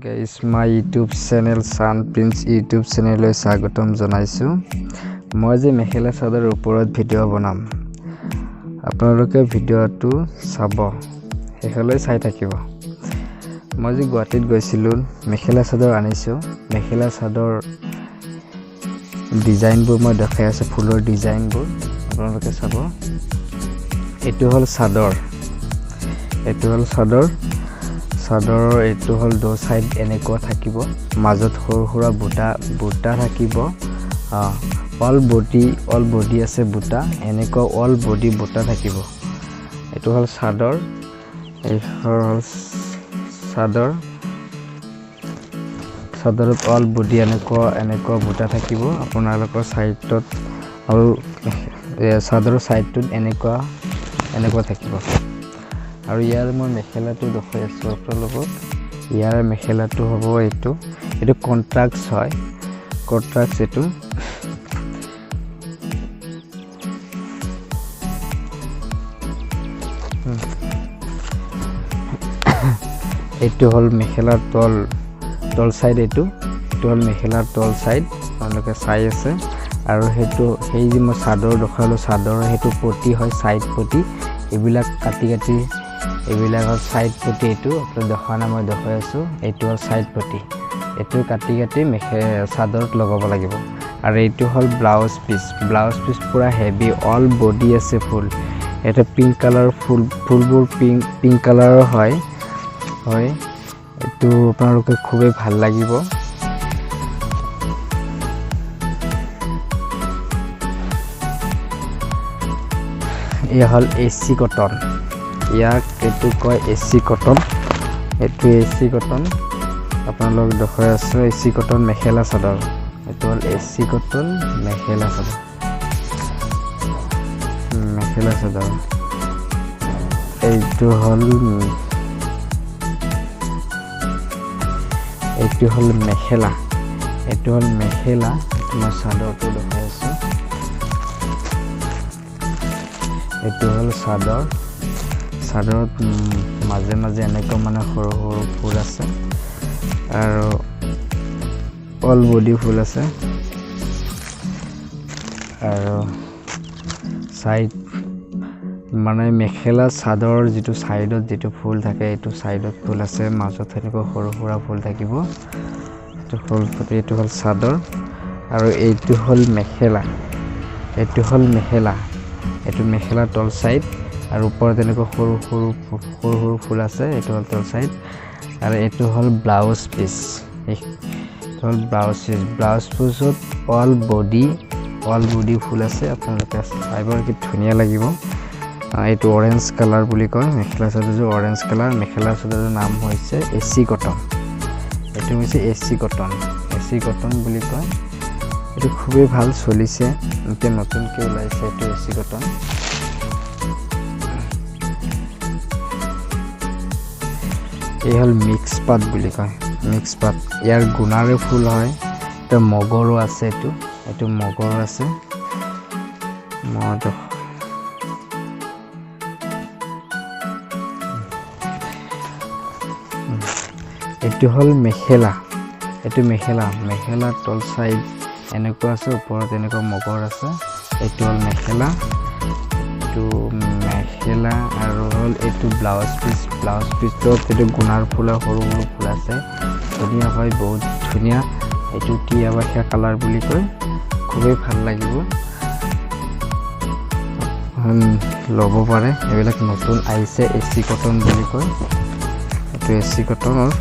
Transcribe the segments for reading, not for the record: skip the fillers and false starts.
Guys, my YouTube channel Sun Prince YouTube channel লৈ স্বাগতম জনাইছো। মই যে মেখেলা চাদৰ ওপৰত ভিডিঅ' বনাম। আপোনালোকে ভিডিঅ'টো চাব। হেকলৈ চাই থাকিব। মই যে গুৱাহাটীত গৈছিলো, মেখেলা চাদৰ আনিছো। মেখেলা চাদৰ ডিজাইনবোৰ মই দেখাই আছো, ফুলৰ ডিজাইনবোৰ। আপোনালোকে চাব। এটো হল চাদৰ। চাদৰৰ এটো হল দো সাইড এনেকুৱা থাকিব, মাজত সৰু বুটা থাকিব। অল বডি আছে বুটা, এনেকুৱা অল বডি বুটা থাকিব। এটো হল চাদৰ। এই হল চাদৰত অল বডি এনেকুৱা বুটা থাকিব। আপোনালোকৰ সাইডত আৰু চাদৰৰ সাইডটোত এনেকুৱা থাকিব। আৰু ইয়াৰ মই মেখেলাটো দেখাই আছো আপোনালোকক। ইয়াৰ মেখেলাটো হ'ব এইটো কন্ট্ৰাক্টছ হয়। কন্ট্ৰাক্টছ এইটো হল মেখেলাৰ তল সাইড। এইটো হল মেখেলাৰ তল সাইড। আপোনালোকে চাই আছে। আৰু সেই যে মই চাদৰ দেখালো, চাদৰৰ সেইটো পটি হয়, সাইড পটি। এইবিলাক কাটি এইবিলাকৰ সাইড পটি। এইটো আপোনাক দেখা নাই, মই দেখাই আছো। এইটো হল সাইড পটি। এইটো কাটি চাদৰত লগাব লাগিব। আৰু এইটো হল ব্লাউজ পিস পুৰা হেভি, অল বডি আছে ফুল। এটা পিংক কালাৰ ফুলবোৰ পিংক কালাৰৰ হয়। এইটো আপোনালোকে খুবেই ভাল লাগিব। এই হল এসি কটন। ইয়াক এইটো কয় এসি কটন। এইটো এসি কটন আপোনালোক দেখাই আছো। AC cotton mekhela chador. এইটো হল এসি কটন মেখেলা চাদৰ। এইটো হল মেখেলা। মই চাদৰটো দেখাই আছো। এইটো হল চাদৰত মাজে এনেকুৱা সৰু ফুল আছে আৰু অল বডি ফুল আছে। আৰু সাইড মেখেলা চাদৰ যিটো সাইডত যিটো ফুল থাকে, এইটো সাইডত ফুল আছে, মাজত এনেকুৱা সৰু ফুল থাকিব। এইটো হল চাদৰ। আৰু এইটো হল মেখেলা। এইটো মেখেলা তল সাইড। আৰু ওপৰত এনেকুৱা সৰু ফুল আছে। এইটো হল তল সাইড। আৰু এইটো হল ব্লাউজ পিস। ব্লাউজ পিছত অল বডি ফুল আছে। আপোনালোকে চাইব কি ধুনীয়া লাগিব। এইটো অৰেঞ্জ কালাৰ বুলি কয়। মেখেলা চাদৰটো অৰেঞ্জ কালাৰ। মেখেলা চাদৰৰ নাম হৈছে এসি কটন। এইটো হৈছে এসি কটন বুলি কয়। এইটো খুবেই ভাল চলিছে, এতিয়া নতুনকৈ ওলাইছে। এইটো এসি কটন। এই হল মিক্স পাত বুলি কয়। ইয়াৰ গুণাৰে ফুল হয়। এটা মগৰো আছে। এইটো মগৰ আছে। এইটো হল মেখেলা। মেখেলা তল সাইড এনেকুৱা আছে, ওপৰত এনেকুৱা মগৰ আছে। এইটো হল মেখেলা। আৰু হল এইটো ব্লাউজ পিছত এইটো গুণাৰ ফুল, সৰু ফুল আছে। ধুনীয়া হয়, বহুত ধুনীয়া। এইটো টিয়াবাখীয়া কালাৰ বুলি কয়। খুবেই ভাল লাগিব, ল'ব পাৰে। এইবিলাক নতুন আহিছে, এসি কটন বুলি কয়। এইটো এসি কটনৰ।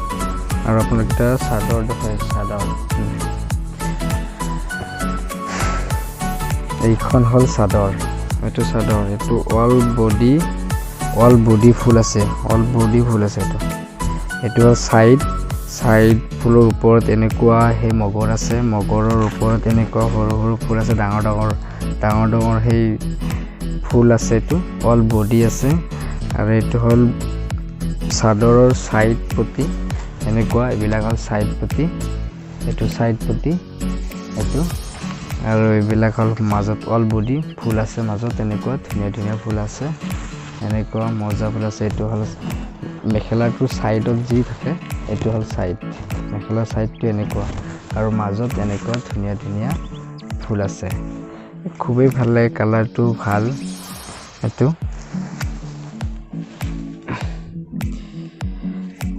আৰু আপোনাক এটা চাদৰ দেখাই। এইখন হল চাদৰ। এইটো অল বডি ফুল আছে। এইটো হল সাইড ফুলৰ ওপৰত এনেকুৱা সেই মগৰ আছে। মগৰৰ ওপৰত এনেকুৱা সৰু ফুল আছে। ডাঙৰ সেই ফুল আছে। এইটো অল বডি আছে। আৰু এইটো হল চাদৰৰ সাইড পটি। এনেকুৱা এইবিলাক হল সাইড পটি। এইটো আৰু এইবিলাক হল মাজত অল বডি ফুল আছে। মাজত এনেকুৱা ধুনীয়া ফুল আছে, এনেকুৱা মজা ফুল আছে। এইটো হল মেখেলাটোৰ ছাইডত যি থাকে এইটো হ'ল ছাইড, মেখেলাৰ ছাইডটো এনেকুৱা আৰু মাজত এনেকুৱা ধুনীয়া ধুনীয়া ফুল আছে। খুবেই ভাল লাগে, কালাৰটো ভাল।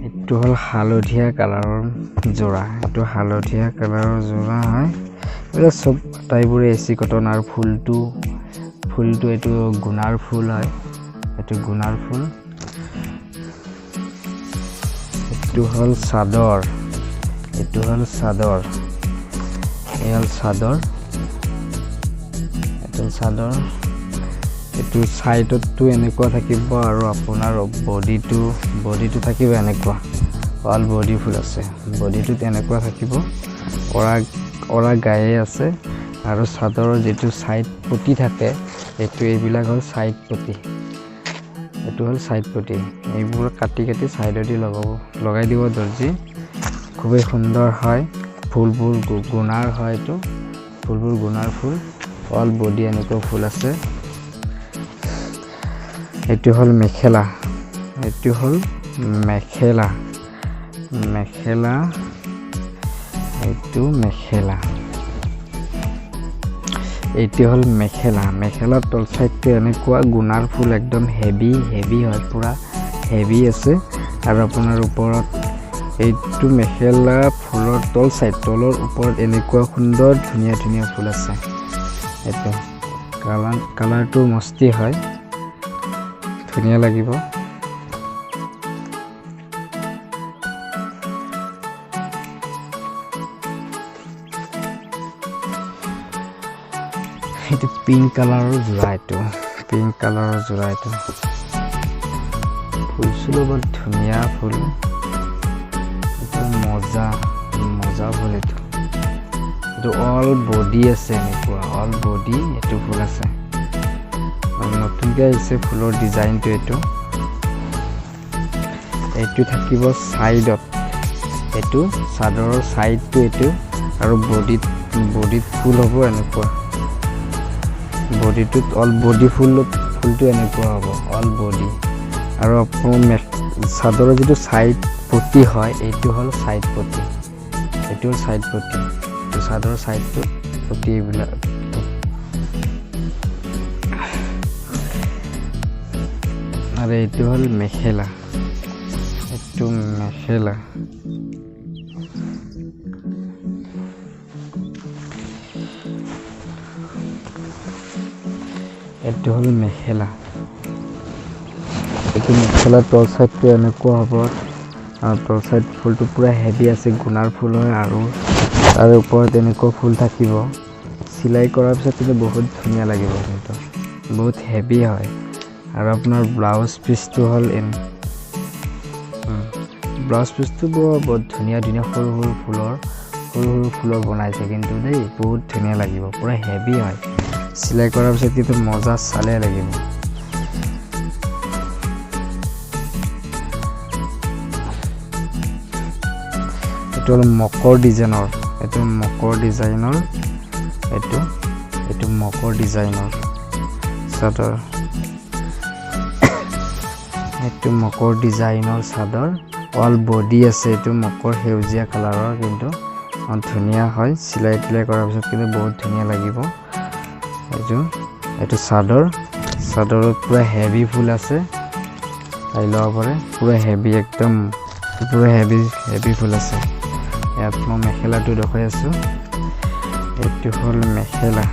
এইটো হ'ল হালধীয়া কালাৰৰ যোৰা, এইটো হালধীয়া কালাৰৰ যোৰা হয়। এইবিলাক চব আটাইবোৰে এচি কটন। আৰু ফুলটো এইটো গুণাৰ ফুল হয়, এইটো গুণাৰ ফুল। এইটো হ'ল চাদৰ, এইটো হ'ল চাদৰ, এই হ'ল চাদৰ, এইটো চাদৰ। এইটো ছাইডতো এনেকুৱা থাকিব আৰু আপোনাৰ বডিটো থাকিব এনেকুৱা, অল বডি ফুল আছে, বডিটোত এনেকুৱা থাকিব, অৰা গায়ে আছে। আৰু চাদৰৰ যিটো ছাইড পটি থাকে এইবিলাক হ'ল ছাইড পটি, এইটো হ'ল ছাইড পটি। এইবোৰ কাটি ছাইডেদি লগাই দিব দৰ্জি। খুবেই সুন্দৰ হয়, ফুলবোৰ গুণাৰ হয়, এইটো ফুলবোৰ গুণাৰ ফুল, অল বডি এনেকুৱা ফুল আছে। এইটো হ'ল মেখেলা, এইটো হ'ল মেখেলা, এইটো মেখেলা, এইটো হ'ল মেখেলা। মেখেলাৰ তল চাইডটো এনেকুৱা গুণাৰ ফুল, একদম হেভি হয়, পুৰা হেভি আছে। আৰু আপোনাৰ ওপৰত এইটো মেখেলা ফুলৰ তলৰ ওপৰত এনেকুৱা সুন্দৰ ধুনীয়া ধুনীয়া ফুল আছে। এইটো কালাৰটো মস্তি হয়, ধুনীয়া লাগিব। এইটো পিংক কালাৰৰ যোৰা, এইটো পিংক কালাৰৰ যোৰা। এইটো ফুলচুলো বৰ ধুনীয়া ফুল, এইটো মজা ফুল। এইটো অল বডি আছে, এনেকুৱা অল বডি এইটো ফুল আছে। নতুনকৈ আহিছে ফুলৰ ডিজাইনটো। এইটো থাকিব ছাইডত, এইটো চাদৰৰ ছাইডটো এইটো, আৰু বডিত ফুল হ'ব এনেকুৱা, বডিটোত অল বডি ফুলটো এনেকুৱা হ'ব, অল বডি। আৰু আপোনাৰ চাদৰৰ যিটো ছাইড পটি হয় এইটো হ'ল ছাইড পটি, এইটো হ'ল ছাইড পটি, এইটো চাদৰৰ ছাইডটো পটি। এইবিলাক আৰু এইটো হ'ল মেখেলা, এইটো মেখেলা। এইটো হ'ল মেখেলা, এইটো মেখেলাৰ তল চাইডটো এনেকুৱা হ'ব। আৰু তল চাইড ফুলটো পুৰা হেভি আছে, গুণাৰ ফুল হয়। আৰু তাৰ ওপৰত এনেকুৱা ফুল থাকিব, চিলাই কৰাৰ পিছত কিন্তু বহুত ধুনীয়া লাগিব, কিন্তু বহুত হেভি হয়। আৰু আপোনাৰ ব্লাউজ পিচটো হ'ল ব্লাউজ পিচটো বৰ ধুনীয়া সৰু ফুলৰ বনাইছে, কিন্তু দেই বহুত ধুনীয়া লাগিব, পুৰা হেভি হয়। চিলাই কৰাৰ পিছত কিন্তু মজা চালে লাগিব। এইটো হ'ল মকৰ ডিজাইনৰ, এইটো মকৰ ডিজাইনৰ চাদৰ, এইটো মকৰ ডিজাইনৰ চাদৰ, অল বডি আছে। এইটো মকৰ সেউজীয়া কালাৰৰ, কিন্তু ধুনীয়া হয়। চিলাই তিলাই কৰাৰ পিছত কিন্তু বহুত ধুনীয়া লাগিব। এইটো চাদৰত পুৰা হেভি ফুল আছে, চাই ল'ব পাৰে, পুৰা হেভি, একদম পুৰা হেভি ফুল আছে। ইয়াত মই মেখেলাটো দেখুৱাই আছোঁ, এইটো হ'ল মেখেলা।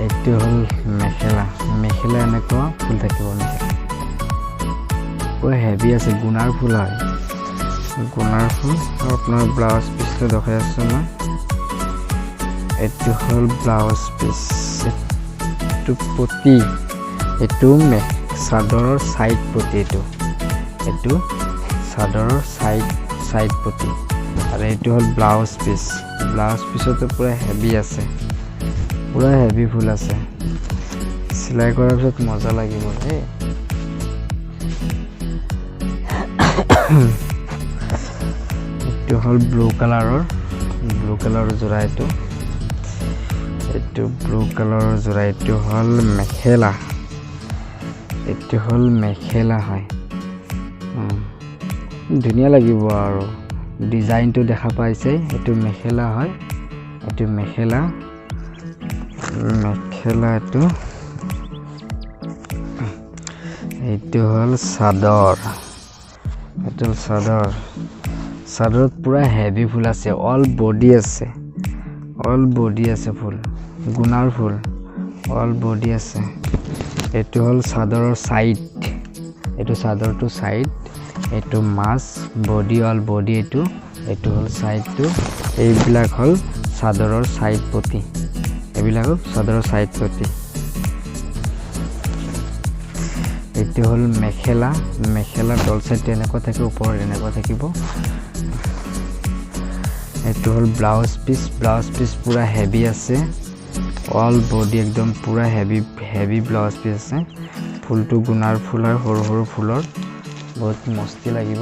এইটো হ'ল মেখেলা এনেকুৱা ফুল থাকিব, মেখেলা পুৰা হেভি আছে, গুণাৰ ফুল হয়, গুণাৰ ফুল। আৰু আপোনাৰ ব্লাউজ পিচটো দেখাই আছোঁ মই, এইটো হ'ল ব্লাউজ পিচ, এইটো পটি, এইটো চাদৰৰ ছাইড পটি, এইটো চাদৰৰ ছাইড পটি। আৰু এইটো হ'ল ব্লাউজ পিচতো পুৰা হেভি আছে, পুৰা হেভি ফুল আছে। চিলাই কৰাৰ পিছত মজা লাগিব দেই। এইটো হ'ল ব্লু কালাৰৰ যোৰা, এইটো এইটো ব্লু কালাৰৰ যোৰা এইটো হ'ল মেখেলা হয় ধুনীয়া লাগিব আৰু ডিজাইনটো দেখা পাইছে এইটো মেখেলা হয় এইটো মেখেলা এইটো হ'ল চাদৰ চাদৰত পুৰা হেভি ফুল আছে অল বডি আছে ফুল গুণাৰ ফুল অল বডি আছে এইটো হ'ল চাদৰৰ সাইড এইটো চাদৰটো সাইড এইটো মাছ বডি অল বডি এইটো হ'ল সাইডটো এইবিলাক হ'ল চাদৰৰ সাইড পটি এইবিলাকো চাদৰৰ সাইড পটি এইটো হ'ল মেখেলা তল সাইড এনেকুৱা থাকে ওপৰত এনেকুৱা থাকিব এইটো হ'ল ব্লাউজ পিস পুৰা হেভি আছে অল বডি একদম পুৰা হেভি ব্লাউজ পিস আছে ফুলটো গুণাৰ ফুল হয় সৰু ফুলৰ বহুত মস্তি লাগিব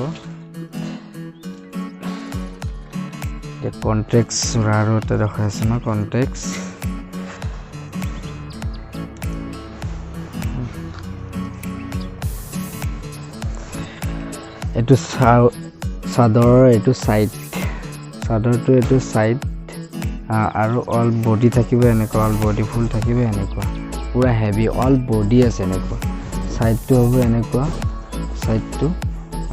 এই কন্ট্ৰেক্টছ আৰু এটা দেখা আছে না কন্ট্ৰেক্টছ এইটো চাদৰৰ এইটো সাইড চাদৰটো এইটো সাইড আৰু অল বডি থাকিব এনেকুৱা অল বডি ফুল থাকিব এনেকুৱা পুৰা হেভি অল বডি আছে এনেকুৱা সাইডটো হ'ব এনেকুৱা সাইডটো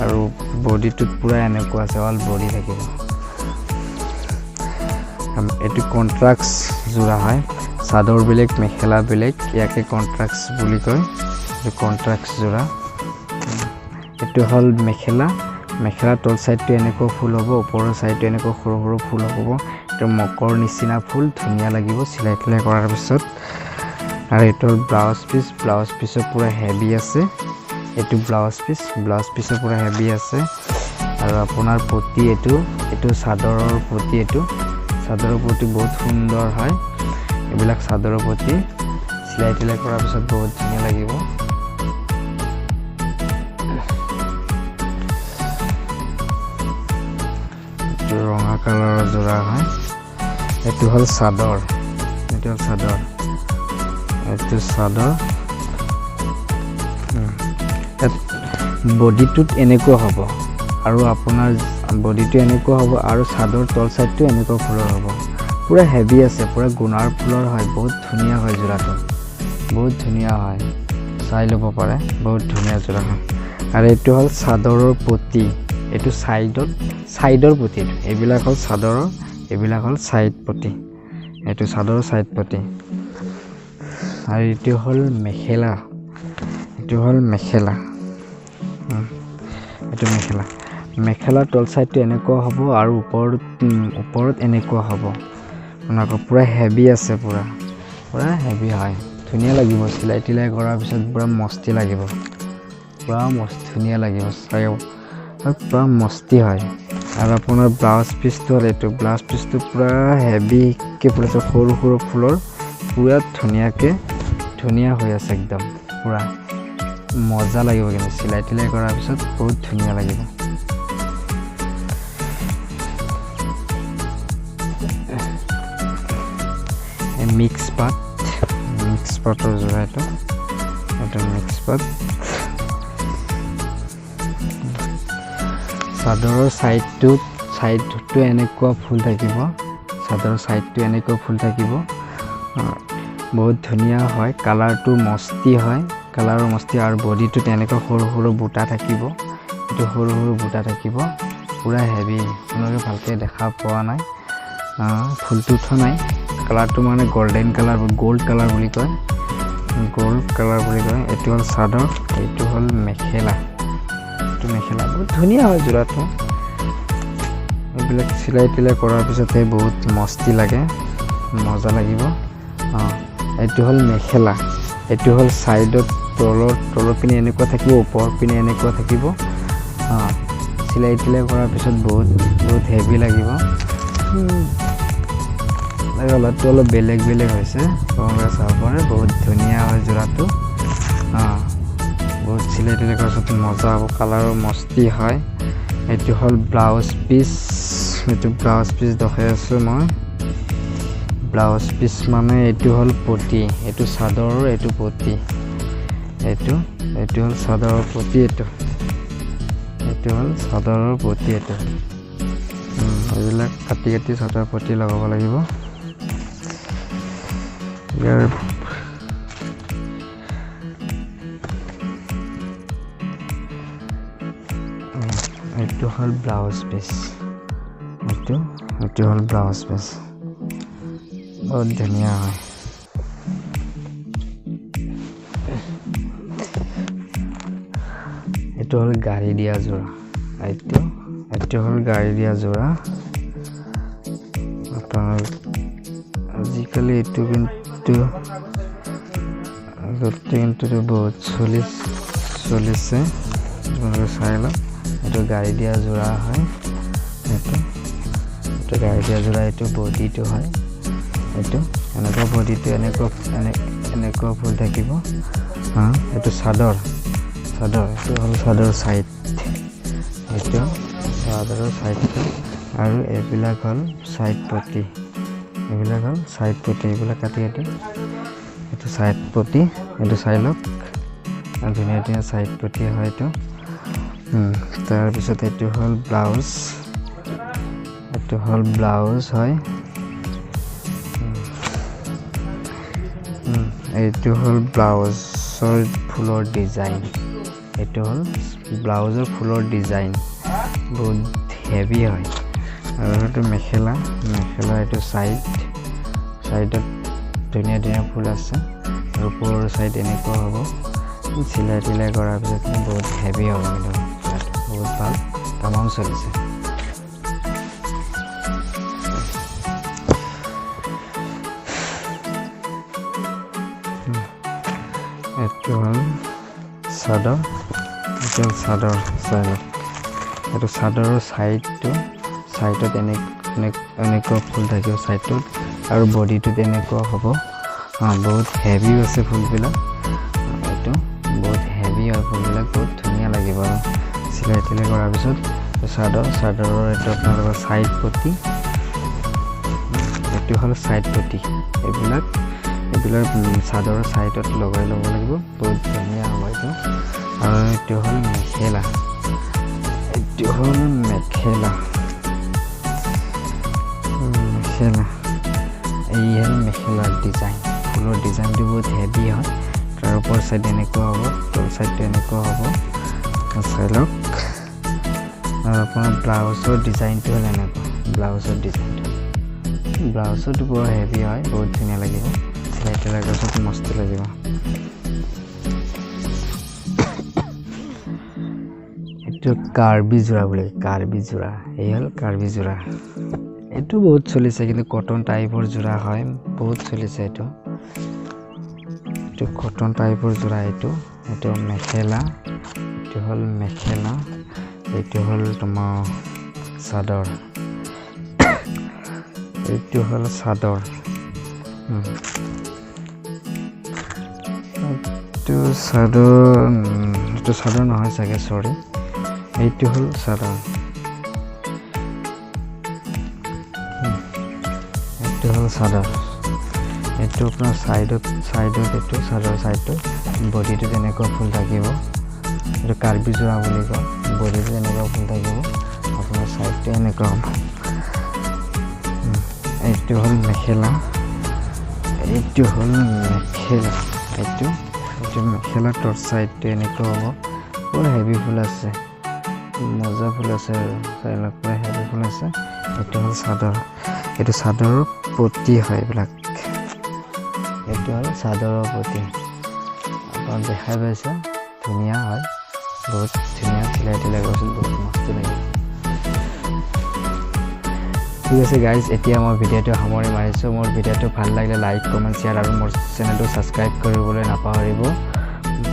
আৰু বডিটো পুৰা এনেকুৱা আছে অল বডি থাকিব এইটো কন্ট্ৰাক্টছ যোৰা হয় চাদৰ বেলেগ মেখেলা বেলেগ ইয়াকে কন্ট্ৰাক্টছ বুলি কয় এইটো কন্ট্ৰাক্টছ যোৰা এইটো হ'ল মেখেলা তল সাইডটো এনেকুৱা ফুল হ'ব ওপৰৰ সাইডটো এনেকুৱা সৰু ফুল হ'ব এইটো মকৰ নিচিনা ফুল ধুনীয়া লাগিব চিলাই কৰাৰ পিছত আৰু এইটো ব্লাউজ পিছৰ পুৰা হেভি আছে এইটো ব্লাউজ পিছৰ পুৰা হেভি আছে আৰু আপোনাৰ পটি এইটো চাদৰৰ পটি বহুত সুন্দৰ হয় এইবিলাক চাদৰৰ পটি চিলাই কৰাৰ পিছত বহুত ধুনীয়া লাগিব ৰঙা কালাৰৰ যোৰা হয় এইটো হ'ল চাদৰ বডিটোত এনেকুৱা হ'ব আৰু আপোনাৰ বডিটো এনেকুৱা হ'ব আৰু চাদৰ তল সাইডটো এনেকুৱা ফুলৰ হ'ব পুৰা হেভি আছে পুৰা গুণাৰ ফুলৰ হয় বহুত ধুনীয়া হয় যোৰাটো বহুত ধুনীয়া হয় চাই ল'ব পাৰে বহুত ধুনীয়া যোৰা হয় আৰু এইটো হ'ল চাদৰৰ পটি এইটো সাইডৰ পটি এইবিলাক হ'ল চাদৰৰ এইবিলাক হ'ল সাইড পটি এইটো চাদৰৰ সাইড পটি আৰু এইটো হ'ল মেখেলা মেখেলাৰ তল সাইডটো এনেকুৱা হ'ব আৰু ওপৰত এনেকুৱা হ'ব আপোনালোকৰ পুৰা হেভি আছে পুৰা হেভি হয় ধুনীয়া লাগিব চিলাই কৰাৰ পিছত পুৰা মস্তি লাগিব ধুনীয়া লাগিব চাই পুৰা মস্তি হয় আৰু আপোনাৰ ব্লাউজ পিচটো হ'ল এইটো ব্লাউজ পিচটো পুৰা হেভিকৈ ফুলিছে সৰু ফুলৰ পুৰা ধুনীয়া হৈ আছে একদম পুৰা মজা লাগিব কিন্তু চিলাই কৰাৰ পিছত বহুত ধুনীয়া লাগিব মিক্স পাটৰ যোৰা এইটো মিক্স পাট চাদৰৰ সাইডটো এনেকুৱা ফুল থাকিব বহুত ধুনীয়া হয় কালাৰটো মস্তি হয় কালাৰৰ মস্তি আৰু বডিটোত এনেকুৱা সৰু বুটা থাকিব এইটো সৰু বুটা থাকিব পুৰা হেভি আপোনালোকে ভালকৈ দেখা পোৱা নাই ফুলটো উঠা নাই কালাৰটো মানে গল্ডেন কালাৰ গোল্ড কালাৰ বুলি কয় এইটো হ'ল চাদৰ এইটো হ'ল মেখেলা বহুত ধুনীয়া হয় যোৰাটো এইবিলাক চিলাই কৰাৰ পিছতহে বহুত মস্তি লাগে মজা লাগিব এইটো হ'ল মেখেলা এইটো হ'ল সাইডত তলৰ পিনে এনেকুৱা থাকিব ওপৰৰ পিনে এনেকুৱা থাকিব চিলাই কৰাৰ পিছত বহুত হেভি লাগিব কালাৰটো অলপ বেলেগ হৈছে চাব পাৰে বহুত ধুনীয়া হয় যোৰাটো বহুত চিলাই কৰাৰ পিছত মজা হ'ব কালাৰৰ মস্তি হয় এইটো হ'ল ব্লাউজ পিচ দেখাই আছোঁ মই ব্লাউজ পিস মানে এইটো হ'ল পটি এইটো চাদৰৰ এইটো পটি এইটো হ'ল চাদৰৰ পটি এইটো হ'ল চাদৰৰ পটি এইটো এইবিলাক কাটি চাদৰৰ পটি লগাব লাগিব ইয়াৰ এইটো হ'ল ব্লাউজ পিস এইটো হ'ল ব্লাউজ পিস বহুত ধুনীয়া হয় এইটো হ'ল গাড়ী দিয়া যোৰা এইটো হ'ল গাড়ী দিয়া যোৰা আপোনাৰ আজিকালি এইটো কিন্তু বহুত চলিছে চাই লওক এইটো গাড়ী দিয়া যোৰা হয় এইটো গাড়ী দিয়া যোৰা এইটো বডিটো হয় এইটো এনেকুৱা বডিটো এনেকুৱা ফুল থাকিব এইটো চাদৰ এইটো হ'ল চাদৰ সাইড এইটো চাদৰৰ সাইডটো আৰু এইবিলাক হ'ল সাইড পটি এইবিলাক কাটি এইটো সাইড পটি এইটো চাই লওক ধুনীয়া সাইড পটি হয় এইটো তাৰপিছত এইটো হ'ল ব্লাউজ হয় এইটো হ'ল ব্লাউজৰ ফুলৰ ডিজাইন এইটো হ'ল ব্লাউজৰ ফুলৰ ডিজাইন বহুত হেভি হয় আৰু এইটো মেখেলা এইটো চাইডত ধুনীয়া ফুল আছে আৰু ওপৰৰ চাইড এনেকুৱা হ'ব চিলাই টিলাই কৰাৰ পিছত বহুত হেভি হ'ব বহুত ভাল তামাম চলিছে এইটো হ'ল চাদৰ এইটো চাদৰৰ চাইডত এনেকুৱা ফুল থাকিব চাইডটোত আৰু বডিটোত এনেকুৱা হ'ব বহুত হেভি আছে ফুলবিলাক এইটো বহুত হেভি হয় ফুলবিলাক বহুত ধুনীয়া লাগিব আৰু চিলাই তিলাই কৰাৰ পিছত চাদৰৰ এইটো আপোনালোকৰ চাইড পটি এইটো হ'ল চাইড পটি এইবিলাক চাদৰৰ চাইডত লগাই ল'ব লাগিব বহুত ধুনীয়া হ'ব এইটো আৰু এইটো হ'ল মেখেলা এই হ'ল মেখেলাৰ ডিজাইন ফুলৰ ডিজাইনটো বহুত হেভি হয় তাৰ ওপৰ চাইড এনেকুৱা হ'ব তল চাইডটো এনেকুৱা হ'ব চাই লওক আৰু আপোনাৰ ব্লাউজৰ ডিজাইনটো হ'ল এনেকুৱা ব্লাউজৰটো বৰ হেভি হয় বহুত ধুনীয়া লাগিব চিলাই তিলাই কৰাৰ পিছত মস্ত লাগিব এইটো কাৰ্বি যোৰা এই হ'ল কাৰ্বি যোৰা এইটো বহুত চলিছে কিন্তু কটন টাইপৰ যোৰা হয় বহুত চলিছে এইটো কটন টাইপৰ যোৰা এইটো মেখেলা এইটো হ'ল তোমাৰ চাদৰ এইটো চাদৰ নহয় চাগে চৰি এইটো হ'ল চাদৰ এইটো আপোনাৰ চাইডত এইটো চাদৰ চাইডটো বডিটো এনেকুৱা ফুল থাকিব এইটো কাৰ্বি যোৰা বুলি কয় বডিটো এনেকুৱা ফুল থাকিব আপোনাৰ চাইডটো এনেকুৱা হ'ব এইটো হ'ল মেখেলা এইটো মেখেলাটোৰ চাইডটো এনেকুৱা হ'ব পুৰা হেভি ফুল আছে মজা ফুল আছে আৰু চাইডত পুৰা হেভি ফুল আছে এইটো হ'ল চাদৰ এইটো চাদৰৰ পটি হয় এইবিলাক এইটো হ'ল চাদৰৰ পটি আপোনাক দেখাই পাইছে ধুনীয়া হয় বহুত ধুনীয়া চিলাই তিলাই কৰিছিল বহুত মস্ত লাগে ঠিক আছে গাইজ এতিয়া মই ভিডিঅ'টো সামৰি মাৰিছোঁ মোৰ ভিডিঅ'টো ভাল লাগিলে লাইক কমেণ্ট শ্বেয়াৰ আৰু মোৰ চেনেলটো ছাবস্ক্ৰাইব কৰিবলৈ নাপাহৰিব